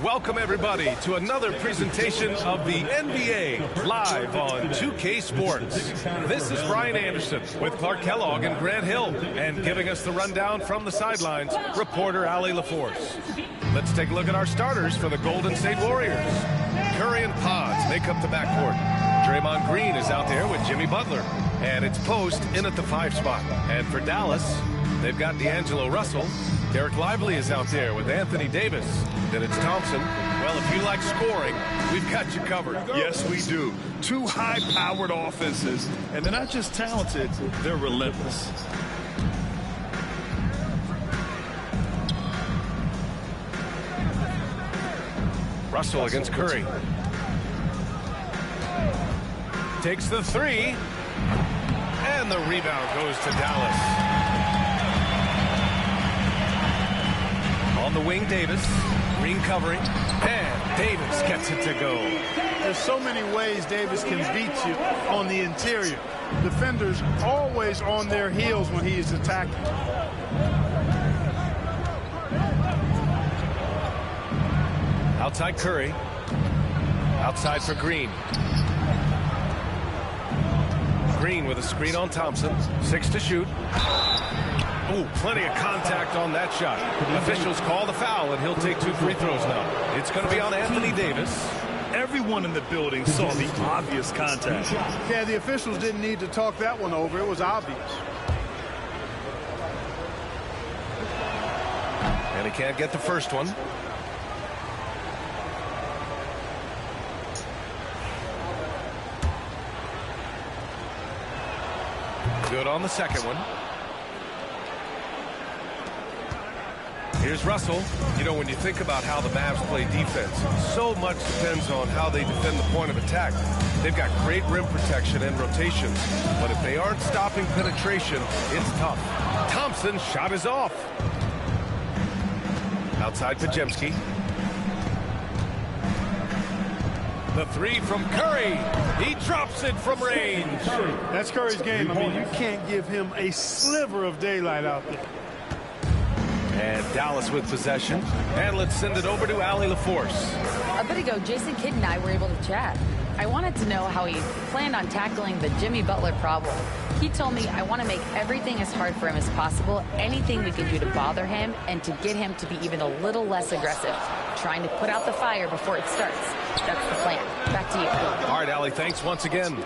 Welcome, everybody, to another presentation of the NBA live on 2K Sports. This is Brian Anderson with Clark Kellogg and Grant Hill, and giving us the rundown from the sidelines, reporter Allie LaForce. Let's take a look at our starters for the Golden State Warriors. Curry and Pods make up the backcourt. Draymond Green is out there with Jimmy Butler, and it's Post in at the 5 spot. And for Dallas, they've got D'Angelo Russell. Derek Lively is out there with Anthony Davis. Then it's Thompson. Well, if you like scoring, we've got you covered. Yes, we do. Two high-powered offenses, and they're not just talented, they're relentless. Russell against Curry. Takes the 3. And the rebound goes to Dallas. On the wing, Davis. Green covering. And Davis gets it to go. There's so many ways Davis can beat you on the interior. Defenders always on their heels when he is attacking. Outside Curry. Outside for Green. Green with a screen on Thompson. 6 to shoot. Oh, plenty of contact on that shot. Officials call the foul, and he'll take 2 free throws now. It's going to be on Anthony Davis. Everyone in the building saw the obvious contact. Yeah, the officials didn't need to talk that one over. It was obvious. And he can't get the first one. Good on the second one. Here's Russell. You know, when you think about how the Mavs play defense, so much depends on how they defend the point of attack. They've got great rim protection and rotations, but if they aren't stopping penetration, it's tough. Thompson's shot is off. Outside Pajemski. The 3 from Curry. He drops it from range. That's Curry's game. I mean, you can't give him a sliver of daylight out there. And Dallas with possession. And let's send it over to Allie LaForce. A bit ago, Jason Kidd and I were able to chat. I wanted to know how he planned on tackling the Jimmy Butler problem. He told me I want to make everything as hard for him as possible, anything we can do to bother him and to get him to be even a little less aggressive, trying to put out the fire before it starts. That's the plan. Back to you. All right, Allie, thanks once again.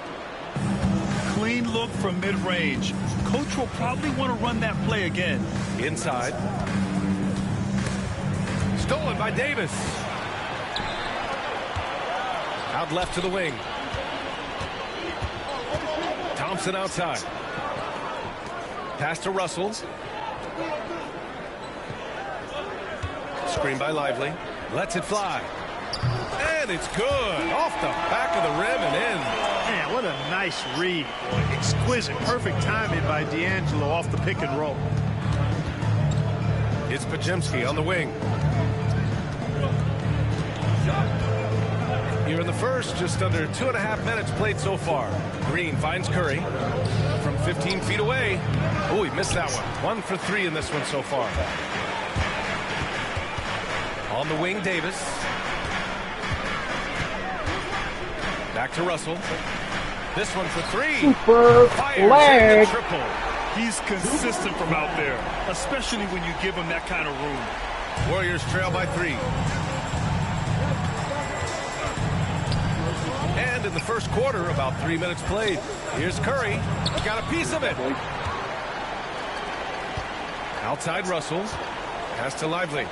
Clean look from mid-range. Coach will probably want to run that play again. Inside. Stolen by Davis. Out left to the wing. Thompson outside. Pass to Russell. Screen by Lively. Lets it fly. And it's good. Off the back of the rim and in. Man, what a nice read. Exquisite. Perfect timing by D'Angelo off the pick and roll. It's Pajemski on the wing. Here in the first, just under 2.5 minutes played so far. Green finds Curry from 15 feet away. Oh, he missed that one. 1 for 3 in this one so far. On the wing, Davis. Back to Russell. This one for 3. Super flag. Triple. He's consistent from out there, especially when you give him that kind of room. Warriors trail by 3. And in the first quarter, about 3 minutes played. Here's Curry. Got a piece of it. Outside Russell. Pass to Lively.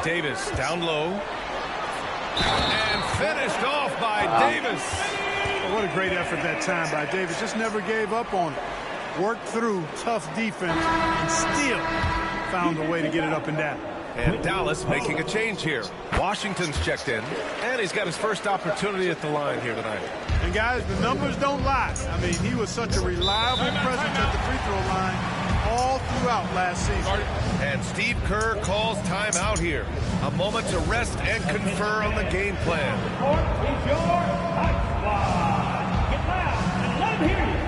Davis down low. And finished off by Davis. Oh, what a great effort that time by Davis. Just never gave up on it. Worked through tough defense and still found a way to get it up and down. And Dallas making a change here. Washington's checked in, and he's got his first opportunity at the line here tonight. And guys, the numbers don't lie. I mean, he was such a reliable presence at the free throw line all throughout last season. And Steve Kerr calls timeout here. A moment to rest and confer on the game plan. Get loud and let him hear you.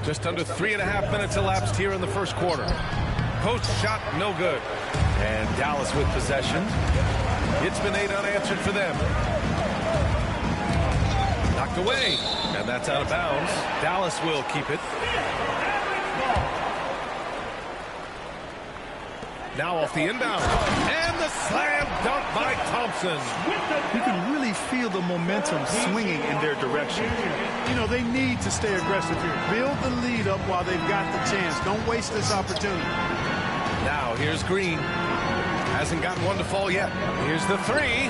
Just under 3.5 minutes elapsed here in the first quarter. Post shot, no good. And Dallas with possession. It's been 8 unanswered for them. Knocked away, and that's out of bounds. Dallas will keep it. Now off the inbound. And the slam dunk by Thompson. You can really feel the momentum swinging in their direction. You know, they need to stay aggressive here. Build the lead up while they've got the chance. Don't waste this opportunity. Now here's Green. Hasn't gotten one to fall yet. Here's the three.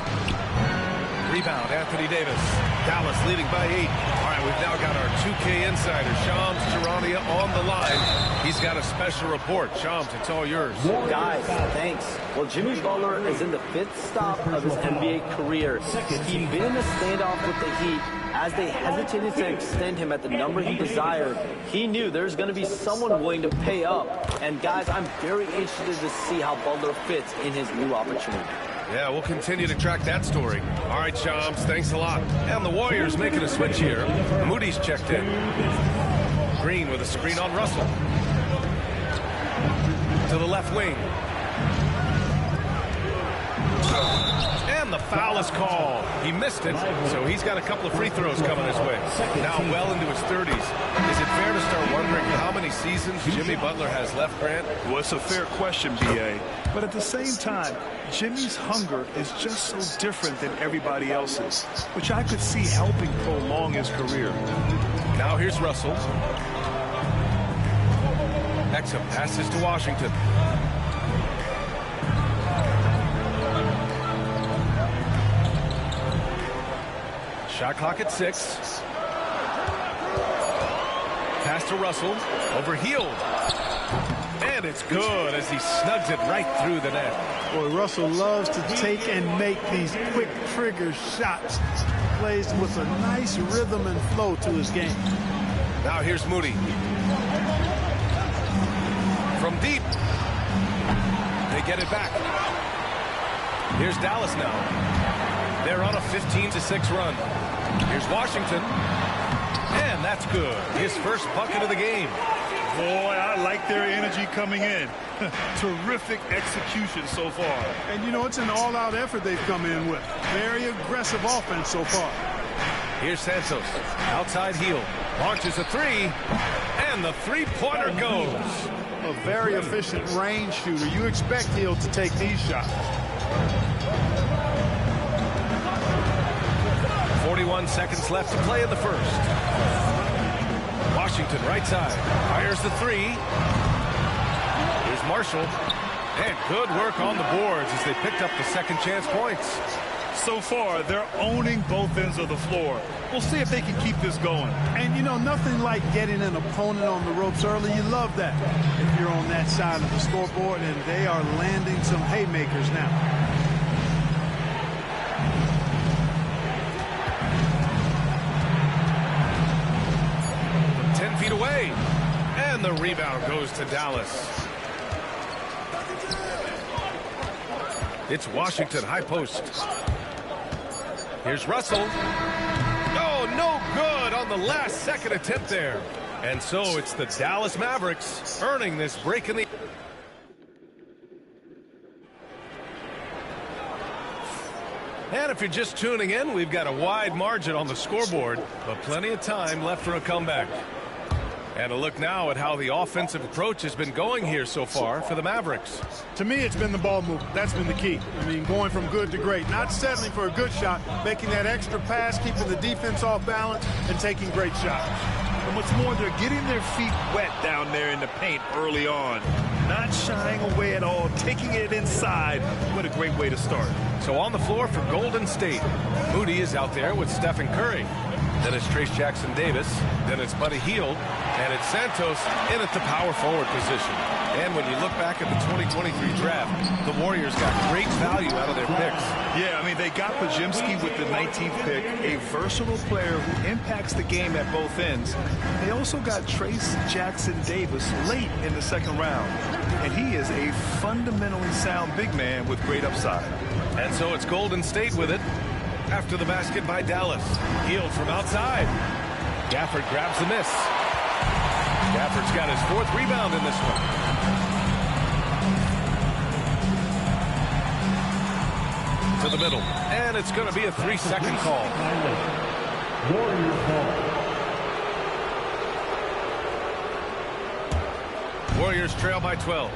Rebound, Anthony Davis. Dallas leading by 8. All right, we've now got our 2K insider, Shams Charania, on the line. He's got a special report. Shams, it's all yours. Guys, thanks. Well, Jimmy Butler is in the 5th stop of his NBA career. He'd been in a standoff with the Heat. As they hesitated to extend him at the number he desired, he knew there's going to be someone willing to pay up. And guys, I'm very interested to see how Butler fits in his new opportunity. Yeah, we'll continue to track that story. All right, Shams, thanks a lot. And the Warriors making a switch here. Moody's checked in. Green with a screen on Russell. To the left wing. And the foul is called. He missed it, so he's got a couple of free throws coming his way. Now well into his 30s. Is it fair to start wondering how many seasons Jimmy Butler has left, Grant? Well, it's a fair question, B.A. But at the same time, Jimmy's hunger is just so different than everybody else's, which I could see helping prolong his career. Now here's Russell. Exum passes to Washington. Shot clock at 6. Pass to Russell. Overhealed. And it's good as he snugs it right through the net. Boy, Russell loves to take and make these quick trigger shots. Plays with a nice rhythm and flow to his game. Now here's Moody. From deep. They get it back. Here's Dallas now. They're on a 15-6 run. Here's Washington. And that's good. His first bucket of the game. Boy, I like their energy coming in. Terrific execution so far. And, you know, it's an all-out effort they've come in with. Very aggressive offense so far. Here's Santos. Outside heel. Launches a three. And the three-pointer goes. A very efficient range shooter. You expect Hill to take these shots. 41 seconds left to play in the first. Washington right side. Fires the three. Here's Marshall. And good work on the boards as they picked up the second chance points. So far, they're owning both ends of the floor. We'll see if they can keep this going. And, you know, nothing like getting an opponent on the ropes early. You love that if you're on that side of the scoreboard, and they are landing some haymakers now. 10 feet away. And the rebound goes to Dallas. It's Washington, high post. Here's Russell. Oh, no good on the last second attempt there. And so it's the Dallas Mavericks earning this break in the... And if you're just tuning in, we've got a wide margin on the scoreboard, but plenty of time left for a comeback. And a look now at how the offensive approach has been going here so far for the Mavericks. To me, it's been the ball movement. That's been the key. I mean, going from good to great. Not settling for a good shot, making that extra pass, keeping the defense off balance, and taking great shots. And what's more, they're getting their feet wet down there in the paint early on. Not shying away at all, taking it inside. What a great way to start. So on the floor for Golden State, Moody is out there with Stephen Curry. Then it's Trace Jackson-Davis. Then it's Buddy Hield. And it's Santos in at the power forward position. And when you look back at the 2023 draft, the Warriors got great value out of their picks. Yeah, I mean, they got Podziemski with the 19th pick, a versatile player who impacts the game at both ends. They also got Trace Jackson-Davis late in the second round. And he is a fundamentally sound big man with great upside. And so it's Golden State with it. After the basket by Dallas. Hield from outside. Gafford grabs the miss. Gafford's got his 4th rebound in this one. To the middle, and it's going to be a 3-second call. Warriors trail by 12.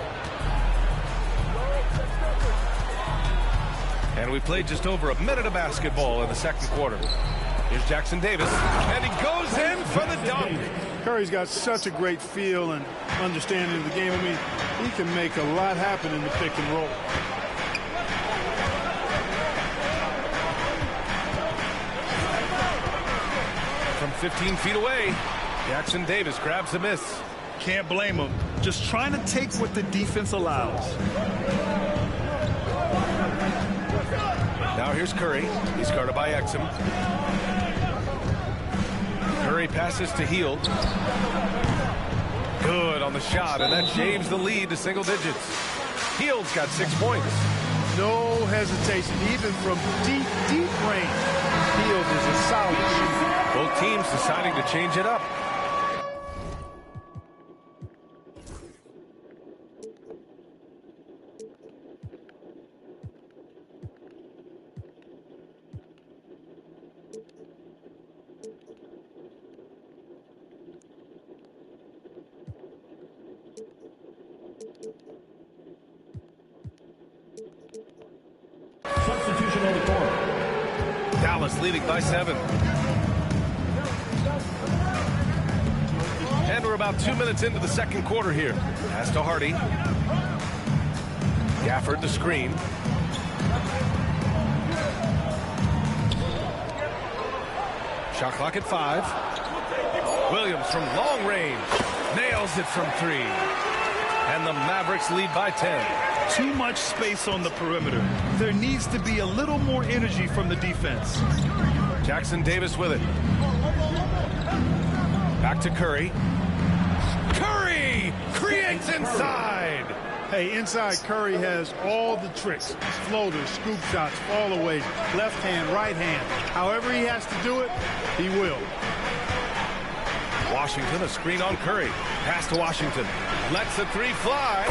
And we played just over a minute of basketball in the second quarter. Here's Jackson Davis, and he goes in for the dunk. Curry's got such a great feel and understanding of the game. I mean, he can make a lot happen in the pick and roll. From 15 feet away, Jackson Davis grabs a miss. Can't blame him. Just trying to take what the defense allows. Now here's Curry. He's guarded by Exum. Curry passes to Hield. Good on the shot, and that shaves the lead to single digits. Hield's got 6 points. No hesitation, even from deep, deep range. Hield is a solid shooter. Both teams deciding to change it up. Substitution on the court. Dallas leading by 7. And we're about 2 minutes into the second quarter here. Pass to Hardy. Gafford the screen. Shot clock at 5. Williams from long range. Nails it from 3. And the Mavericks lead by 10. Too much space on the perimeter. There needs to be a little more energy from the defense. Jackson Davis with it. Back to Curry. Curry creates inside. Hey, inside Curry has all the tricks. Floaters, scoop shots, fall away, left hand, right hand. However he has to do it, he will. Washington, a screen on Curry. Pass to Washington. Lets the 3 fly.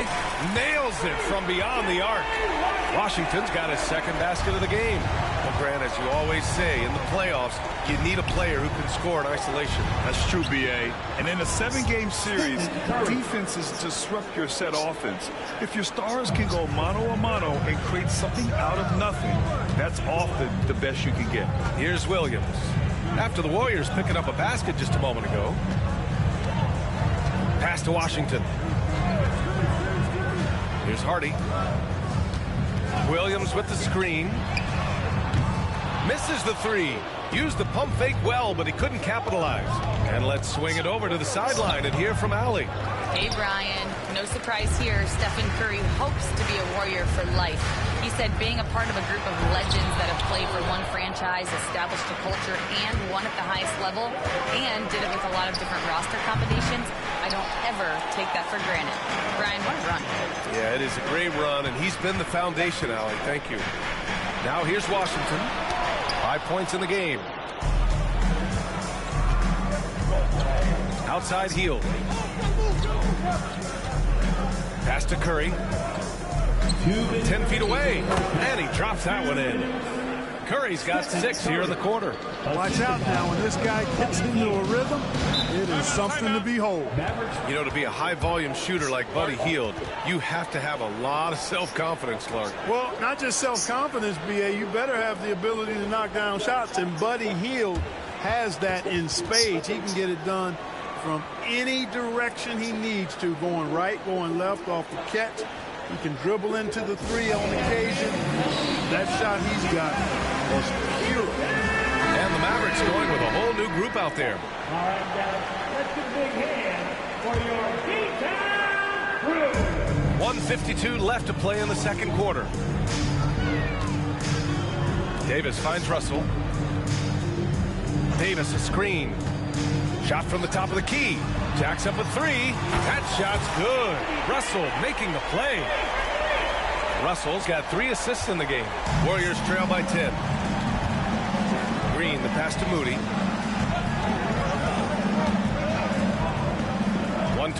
Nails it from beyond the arc. Washington's got his 2nd basket of the game. Well, Grant, as you always say, in the playoffs, you need a player who can score in isolation. That's true, B.A. And in a 7-game series, defenses disrupt your set offense. If your stars can go mano-a-mano and create something out of nothing, that's often the best you can get. Here's Williams. After the Warriors picking up a basket just a moment ago. Pass to Washington. Here's Hardy. Williams with the screen. Misses the 3. Used the pump fake well, but he couldn't capitalize. And let's swing it over to the sideline and hear from Allie. Hey, Brian. No surprise here. Stephen Curry hopes to be a Warrior for life. He said being a part of a group of legends that have played for one franchise, established a culture, and won at the highest level, and did it with a lot of different roster combinations, I don't ever take that for granted. Brian, what a run. Yeah, it is a great run, and he's been the foundation, Allie. Thank you. Now here's Washington. 5 points in the game. Outside Hield. Pass to Curry. 10 feet away, and he drops that one in. Curry's got 6 here in the quarter. Watch out now. When this guy gets into a rhythm, it is something to behold. You know, to be a high-volume shooter like Buddy Hield, you have to have a lot of self-confidence, Clark. Well, not just self-confidence, B.A. You better have the ability to knock down shots, and Buddy Hield has that in spades. He can get it done from any direction he needs to, going right, going left off the catch. He can dribble into the 3 on occasion. That shot he's got was pure. And the Mavericks going with a whole new group out there. All right, Dallas, let's get a big hand for your D-Town crew. 1:52 left to play in the second quarter. Davis finds Russell. Davis a screen. Shot from the top of the key. Jacks up a 3. That shot's good. Russell making the play. Russell's got 3 assists in the game. Warriors trail by 10. Green, the pass to Moody.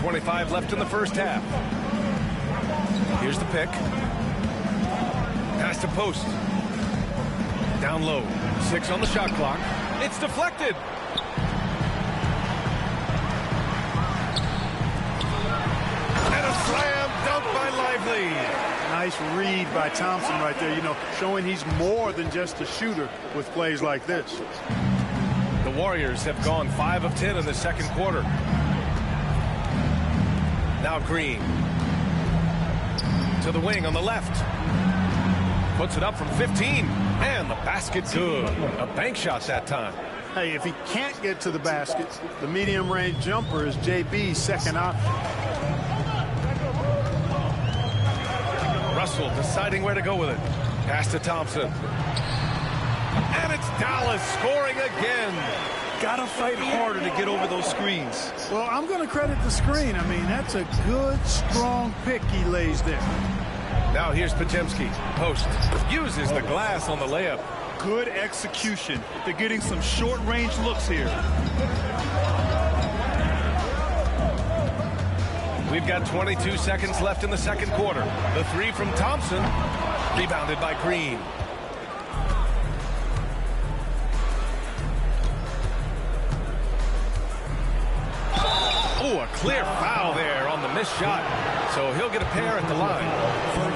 1:25 left in the first half. Here's the pick. Pass to post. Down low. 6 on the shot clock. It's deflected. And a slam dunk by Lively. Nice read by Thompson right there, you know, showing he's more than just a shooter with plays like this. The Warriors have gone 5 of 10 in the second quarter. Now Green. To the wing on the left. Puts it up from 15. And the basket good. A bank shot that time. Hey, if he can't get to the basket, the medium-range jumper is JB's second option. Russell deciding where to go with it. Pass to Thompson. And it's Dallas scoring again. Gotta fight harder to get over those screens. Well, I'm going to credit the screen. I mean, that's a good, strong pick he lays there. Now here's Podziemski. Post. Uses the glass on the layup. Good execution. They're getting some short-range looks here. We've got 22 seconds left in the second quarter. The 3 from Thompson. Rebounded by Green. Oh, a clear foul there on the missed shot. So he'll get a pair at the line.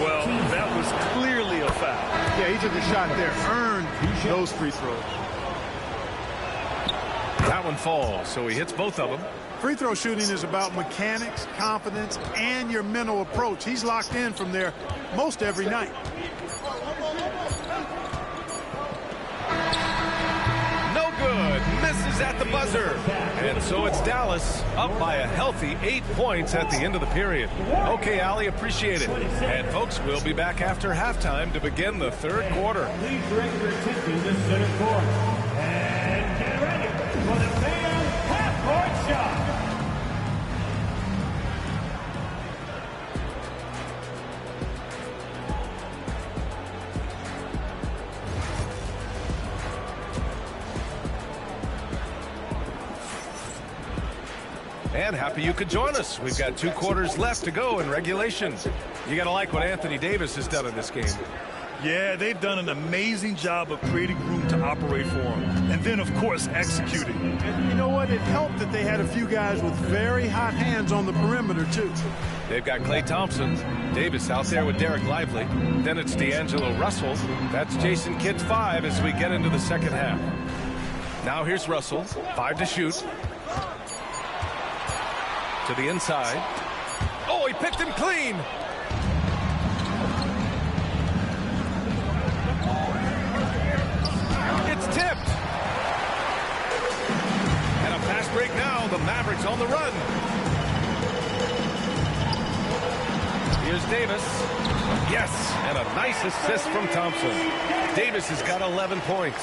Well, that was clearly a foul. Yeah, he took a shot there. Earned those free throws. That one falls, so he hits both of them. Free throw shooting is about mechanics, confidence, and your mental approach. He's locked in from there most every night. No good. Misses at the buzzer. And so it's Dallas up by a healthy 8 points at the end of the period. Okay, Allie, appreciate it. And folks, we'll be back after halftime to begin the third quarter. Please direct your attention to center court. And get ready for the fan half-court shot. And happy you could join us. We've got 2 quarters left to go in regulation. You got to like what Anthony Davis has done in this game. Yeah, they've done an amazing job of creating room to operate for him. And then, of course, executing. And you know what? It helped that they had a few guys with very hot hands on the perimeter, too. They've got Klay Thompson. Davis out there with Derek Lively. Then it's D'Angelo Russell. That's Jason Kidd's 5 as we get into the second half. Now here's Russell. 5 to shoot. To the inside. Oh, he picked him clean. It's tipped. And a fast break now. The Mavericks on the run. Here's Davis. Yes, and a nice assist from Thompson. Davis has got 11 points.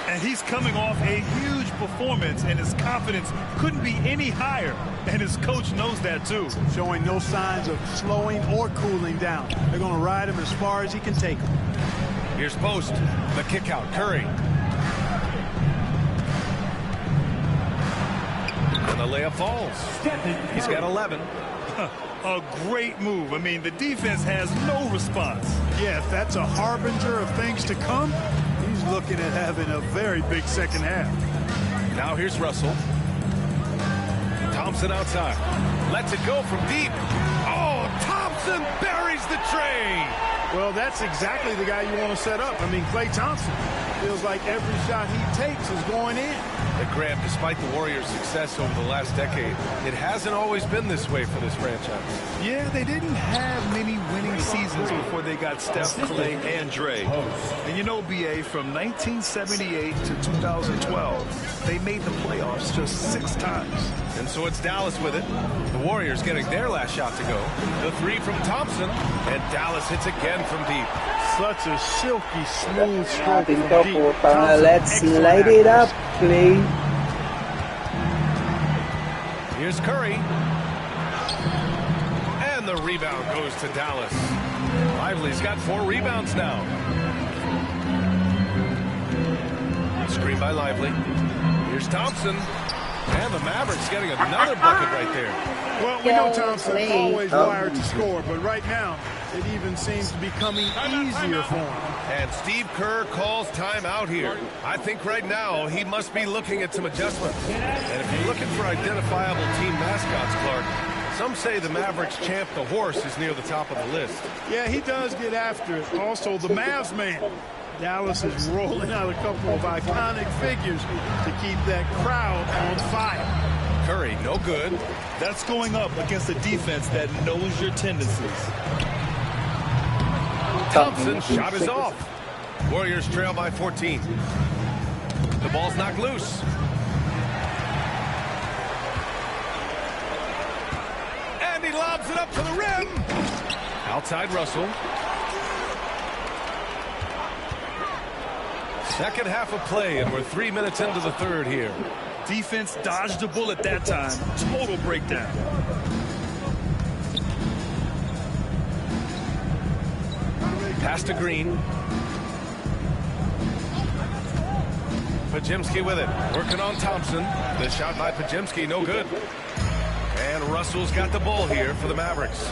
And he's coming off a huge performance, and his confidence couldn't be any higher. And his coach knows that, too. Showing no signs of slowing or cooling down. They're going to ride him as far as he can take him. Here's Post. The kick out. Curry. And the layup falls. He's got 11. A great move. I mean, the defense has no response. Yeah, if that's a harbinger of things to come, he's looking at having a very big second half. Now here's Russell. Thompson outside. Lets it go from deep. Oh, Thompson buries the tray. Well, that's exactly the guy you want to set up. I mean, Klay Thompson feels like every shot he takes is going in. But Graham, despite the Warriors' success over the last decade, it hasn't always been this way for this franchise. Yeah, they didn't have many winning seasons before they got Steph, Klay, and Dre. And you know, B.A., from 1978 to 2012, they made the playoffs just 6 times. And so it's Dallas with it. The Warriors getting their last shot to go. The 3 from Thompson, and Dallas hits again from deep. Such a silky, smooth stroke from deep. Let's light it up, please. Here's Curry. And the rebound goes to Dallas. Lively's got 4 rebounds now. Screen by Lively. Here's Thompson. And the Mavericks getting another bucket right there. Well, we know Thompson's always wired to score, but right now it even seems to be coming easier for him. And Steve Kerr calls timeout here. I think right now he must be looking at some adjustments. And if you're looking for identifiable team mascots, Clark, some say the Mavericks champ, the horse, is near the top of the list. Yeah, he does get after it. Also, the Mavs man. Dallas is rolling out a couple of iconic figures to keep that crowd on fire. Curry, no good. That's going up against a defense that knows your tendencies. Thompson's shot is off. Warriors trail by 14. The ball's knocked loose. And he lobs it up to the rim. Outside Russell. Second half of play, and we're 3 minutes into the third here. Defense dodged a bullet that time. Total breakdown. Pass to Green. Pajemski with it. Working on Thompson. The shot by Pajemski, no good. And Russell's got the ball here for the Mavericks.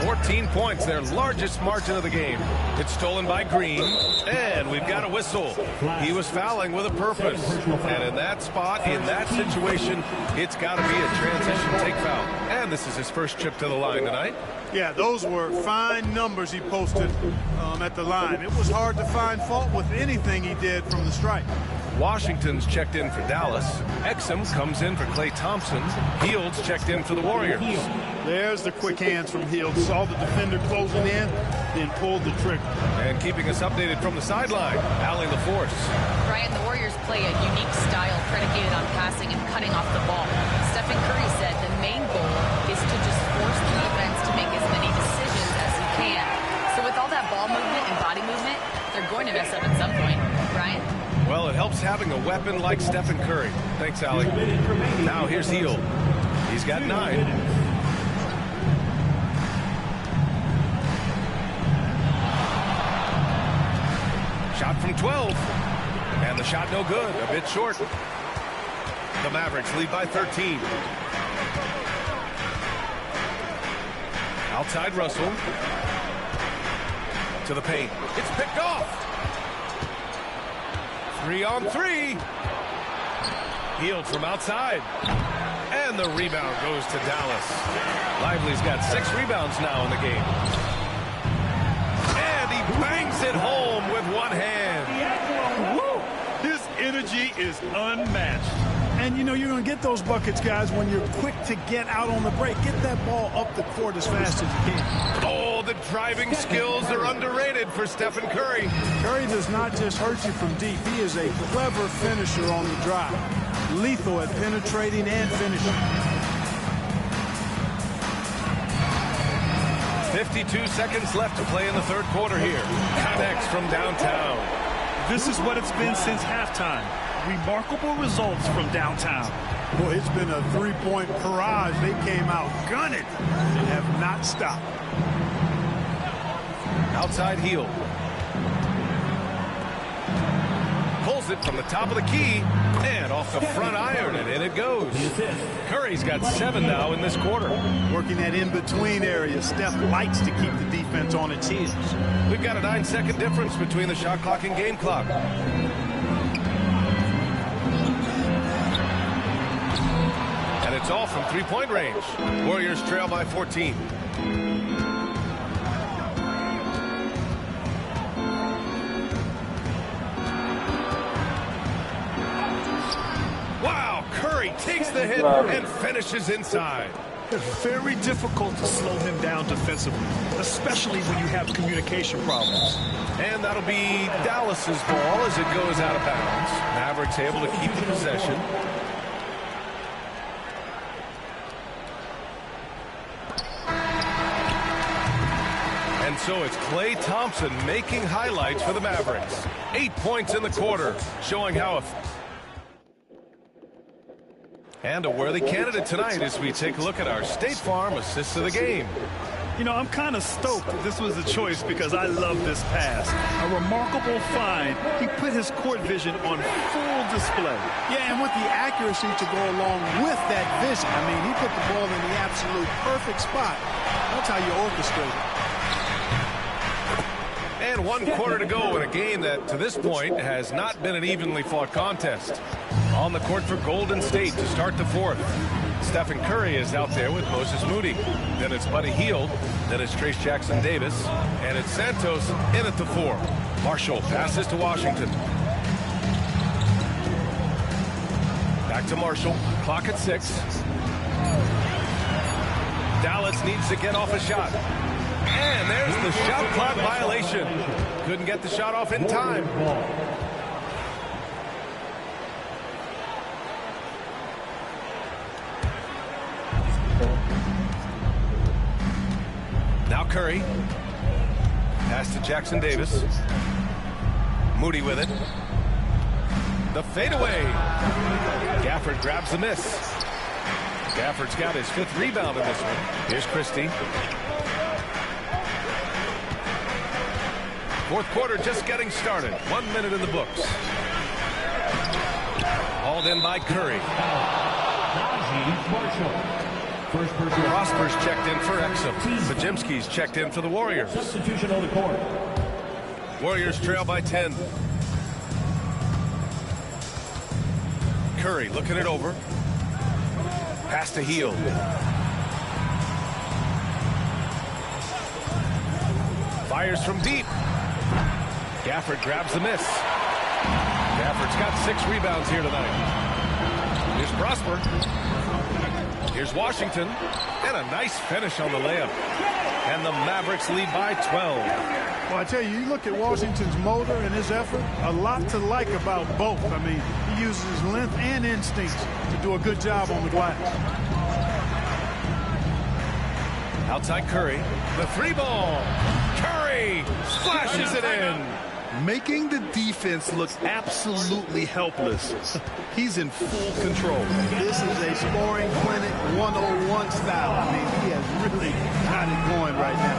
14 points, their largest margin of the game. It's stolen by Green, and we've got a whistle. He was fouling with a purpose. And in that spot, in that situation, it's got to be a transition take foul. And this is his first trip to the line tonight. Yeah, those were fine numbers he posted at the line. It was hard to find fault with anything he did from the stripe. Washington's checked in for Dallas. Exum comes in for Klay Thompson. Fields checked in for the Warriors. There's the quick hands from Hield. Saw the defender closing in, then pulled the trigger. And keeping us updated from the sideline, Allie LaForce. Ryan, the Warriors play a unique style predicated on passing and cutting off the ball. Stephen Curry said the main goal is to just force the defense to make as many decisions as he can. So with all that ball movement and body movement, they're going to mess up at some point. Ryan? Well, it helps having a weapon like Stephen Curry. Thanks, Allie. Now here's Hield. He's got 9. Shot from 12. And the shot no good. A bit short. The Mavericks lead by 13. Outside Russell. To the paint. It's picked off. 3-on-3. Hield from outside. And the rebound goes to Dallas. Lively's got 6 rebounds now in the game. And he bangs it home with one hand. Woo! His energy is unmatched. And, you know, you're going to get those buckets, guys, when you're quick to get out on the break. Get that ball up the court as fast as you can. Oh, the driving skills are underrated for Stephen Curry. Curry does not just hurt you from deep. He is a clever finisher on the drive. Lethal at penetrating and finishing. 52 seconds left to play in the third quarter here. Connects from downtown. This is what it's been since halftime. Remarkable results from downtown. Boy, it's been a three-point barrage. They came out gunning and have not stopped. Outside Hield. Pulls it from the top of the key and off the front iron, and in it goes. Curry's got 7 now in this quarter. Working that in-between area. Steph likes to keep the defense on its heels. We've got a 9-second difference between the shot clock and game clock. And it's all from three-point range. Warriors trail by 14. Wow, Curry takes the hit and finishes inside. It's very difficult to slow him down defensively, especially when you have communication problems. And that'll be Dallas's ball as it goes out of bounds. Mavericks able to keep the possession. And so it's Klay Thompson making highlights for the Mavericks. 8 points in the quarter, showing how and a worthy candidate tonight as we take a look at our State Farm assists of the game. You know, I'm kind of stoked that this was a choice because I love this pass. A remarkable find. He put his court vision on full display. Yeah, and with the accuracy to go along with that vision. I mean, he put the ball in the absolute perfect spot. That's how you orchestrate it. And 1 quarter to go in a game that, to this point, has not been an evenly fought contest. On the court for Golden State to start the 4th. Stephen Curry is out there with Moses Moody. Then it's Buddy Hield. Then it's Trace Jackson-Davis. And it's Santos in at the 4. Marshall passes to Washington. Back to Marshall. Clock at 6. Dallas needs to get off a shot. And there's the shot clock violation. Couldn't get the shot off in time. Now Curry. Pass to Jackson-Davis. Moody with it. The fadeaway. Gafford grabs the miss. Gafford's got his 5th rebound in this one. Here's Christie. 4th quarter just getting started. 1 minute in the books. Hauled in by Curry. Prosper's checked in for Exum. Bajimski's checked in for the Warriors. Substitution on the court. Warriors trail by 10. Curry looking it over. Pass to Hield. Fires from deep. Gafford grabs the miss. Gafford's got 6 rebounds here tonight. Here's Prosper. Here's Washington. And a nice finish on the layup. And the Mavericks lead by 12. Well, I tell you, you look at Washington's motor and his effort, a lot to like about both. I mean, he uses his length and instincts to do a good job on the glass. Outside Curry. The 3 ball. Curry splashes it in. Making the defense look absolutely helpless. He's in full control. This is a scoring clinic 101 style. I mean, he has really got it going right now.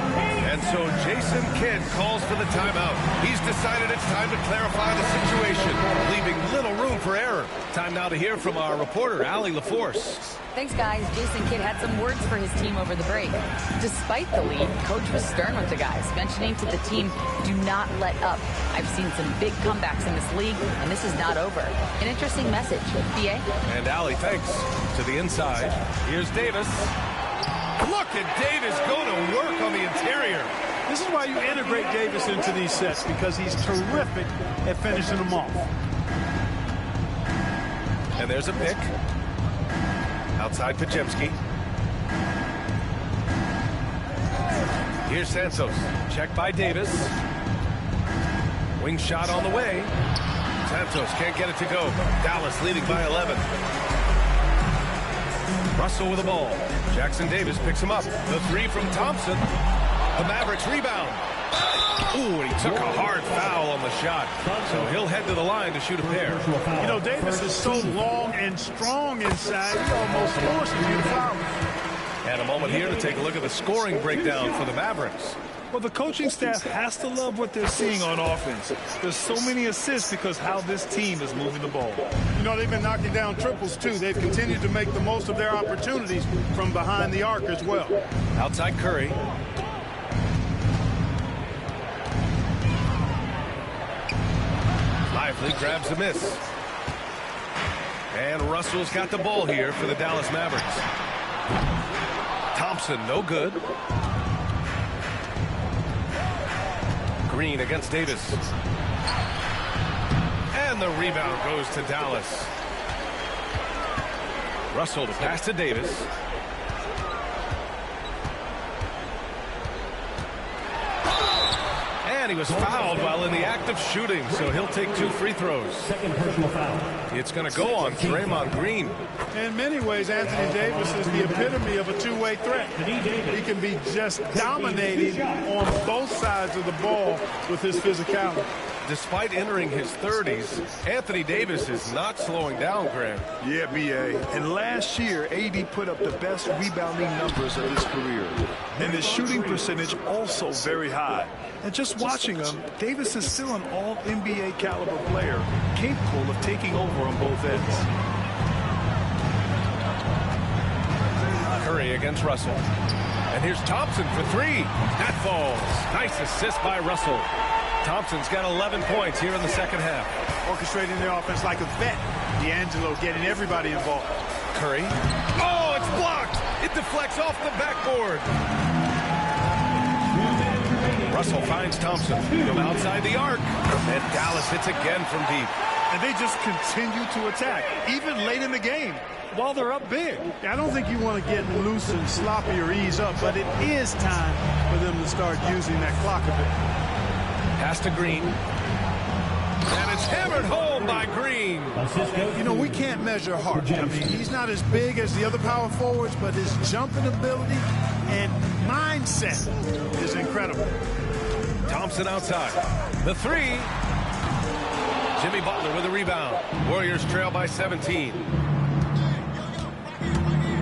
And so Jason Kidd calls for the timeout. He's decided it's time to clarify the situation, leaving little room for error. Time now to hear from our reporter, Allie LaForce. Thanks, guys. Jason Kidd had some words for his team over the break. Despite the lead, Coach was stern with the guys, mentioning to the team, do not let up. I've seen some big comebacks in this league, and this is not over. An interesting message. B.A.? And Allie, thanks. To the inside. Here's Davis. Look at Davis go to work on the interior. This is why you integrate Davis into these sets, because he's terrific at finishing them off. And there's a pick. Outside Pajemski. Here's Santos. Check by Davis. Wing shot on the way. Santos can't get it to go. Dallas leading by 11. Russell with the ball. Jackson-Davis picks him up. The 3 from Thompson. The Mavericks rebound. Ooh, and he took a hard foul on the shot. So he'll head to the line to shoot a pair. You know, Davis is so long and strong inside, he almost forces you to foul. And a moment here to take a look at the scoring breakdown for the Mavericks. Well, the coaching staff has to love what they're seeing on offense. There's so many assists because how this team is moving the ball. You know, they've been knocking down triples, too. They've continued to make the most of their opportunities from behind the arc as well. Outside Curry. Lively grabs the miss. And Russell's got the ball here for the Dallas Mavericks. Thompson, no good. Green against Davis. And the rebound goes to Dallas. Russell to pass to Davis. And he was fouled while in the act of shooting, so he'll take 2 free throws. Second personal foul. It's going to go on Draymond Green. In many ways, Anthony Davis is the epitome of a two-way threat. He can be just dominating on both sides of the ball with his physicality. despite entering his 30s, Anthony Davis is not slowing down, Grant. Yeah, B.A. And last year, AD put up the best rebounding numbers of his career. And his shooting percentage also very high. And just watching him, Davis is still an all-NBA caliber player, capable of taking over on both ends. Curry against Russell. And here's Thompson for three. That falls. Nice assist by Russell. Thompson's got 11 points here in the second half. Orchestrating the offense like a vet. D'Angelo getting everybody involved. Curry. Oh, it's blocked. It deflects off the backboard. Russell finds Thompson from outside the arc. And Dallas hits again from deep. And they just continue to attack, even late in the game, while they're up big. I don't think you want to get loose and sloppy or ease up, but it is time for them to start using that clock a bit. Pass to Green. And it's hammered home by Green. You know, we can't measure Hart. I mean, he's not as big as the other power forwards, but his jumping ability and mindset is incredible. Thompson outside. The three. Jimmy Butler with a rebound. Warriors trail by 17.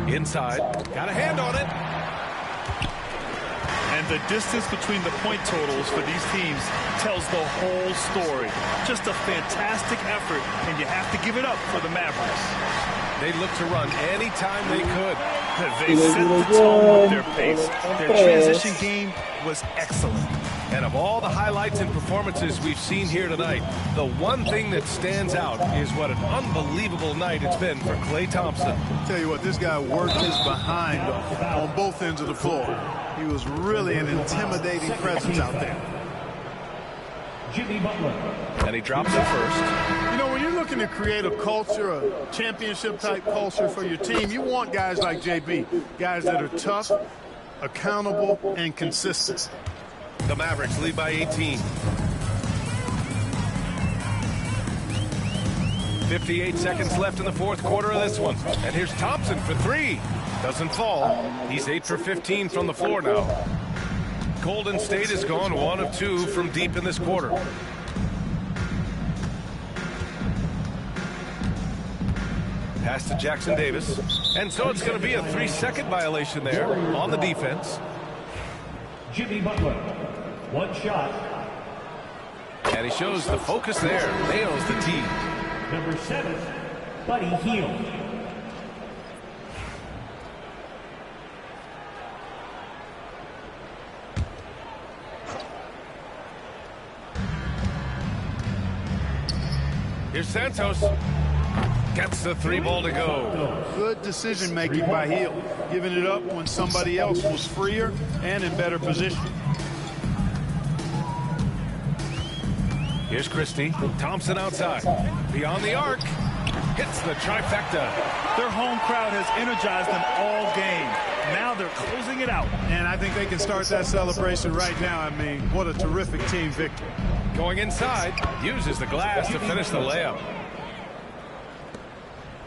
Inside. Got a hand on it. And the distance between the point totals for these teams tells the whole story. Just a fantastic effort, and you have to give it up for the Mavericks. They looked to run anytime they could. They set the tone with their pace. Their transition game was excellent. And of all the highlights and performances we've seen here tonight, the one thing that stands out is what an unbelievable night it's been for Klay Thompson. Tell you what, this guy worked his behind off on both ends of the floor. He was really an intimidating presence out there. Jimmy Butler. And he drops it first. You know, when you're looking to create a culture, a championship-type culture for your team, you want guys like JB, guys that are tough, accountable, and consistent. The Mavericks lead by 18. 58 seconds left in the fourth quarter of this one. And here's Thompson for three. Doesn't fall. He's 8 for 15 from the floor now. Golden State has gone 1 of 2 from deep in this quarter. Pass to Jackson Davis. And so it's going to be a 3-second violation there on the defense. Jimmy Butler. One shot. And he shows the focus there. Nails the tee. Number 7, Buddy Hield. Here's Santos. Gets the three ball to go. Good decision making by Hield, giving it up when somebody else was freer and in better position. Here's Christie. Thompson outside. Beyond the arc. Hits the trifecta. Their home crowd has energized them all game. Now they're closing it out. And I think they can start that celebration right now. I mean, what a terrific team victory. Going inside. Uses the glass to finish the layup.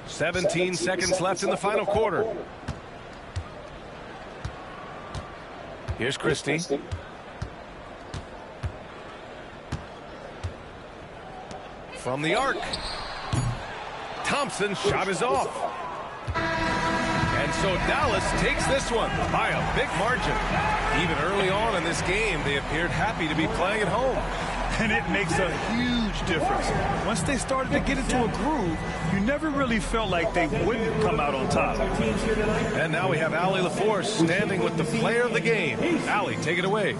17 seconds left in the final quarter. Here's Christie. From the arc. Thompson's shot is off. And so Dallas takes this one by a big margin. Even early on in this game, they appeared happy to be playing at home. And it makes a huge difference. Once they started to get into a groove, you never really felt like they wouldn't come out on top. And now we have Allie LaForce standing with the player of the game. Allie, take it away.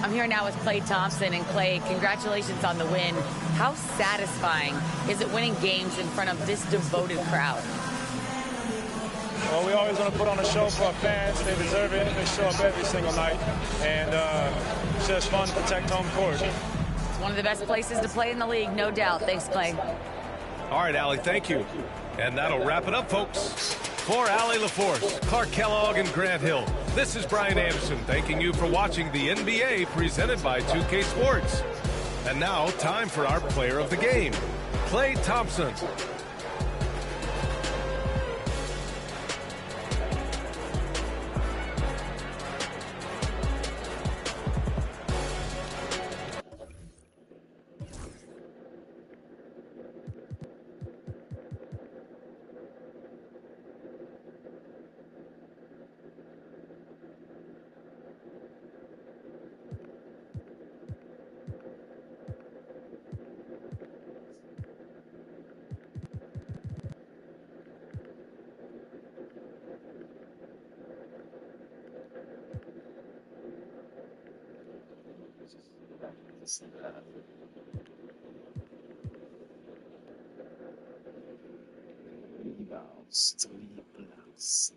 I'm here now with Klay Thompson. And Klay, congratulations on the win. How satisfying is it winning games in front of this devoted crowd? Well, we always want to put on a show for our fans. They deserve it. They show up every single night. And it's just fun to protect home court. It's one of the best places to play in the league, no doubt. Thanks, Klay. All right, Allie, thank you. And that'll wrap it up, folks. For Allie LaForce, Clark Kellogg, and Grant Hill, this is Brian Anderson thanking you for watching the NBA presented by 2K Sports. And now, time for our player of the game, Klay Thompson. Rebounds, 3 blocks.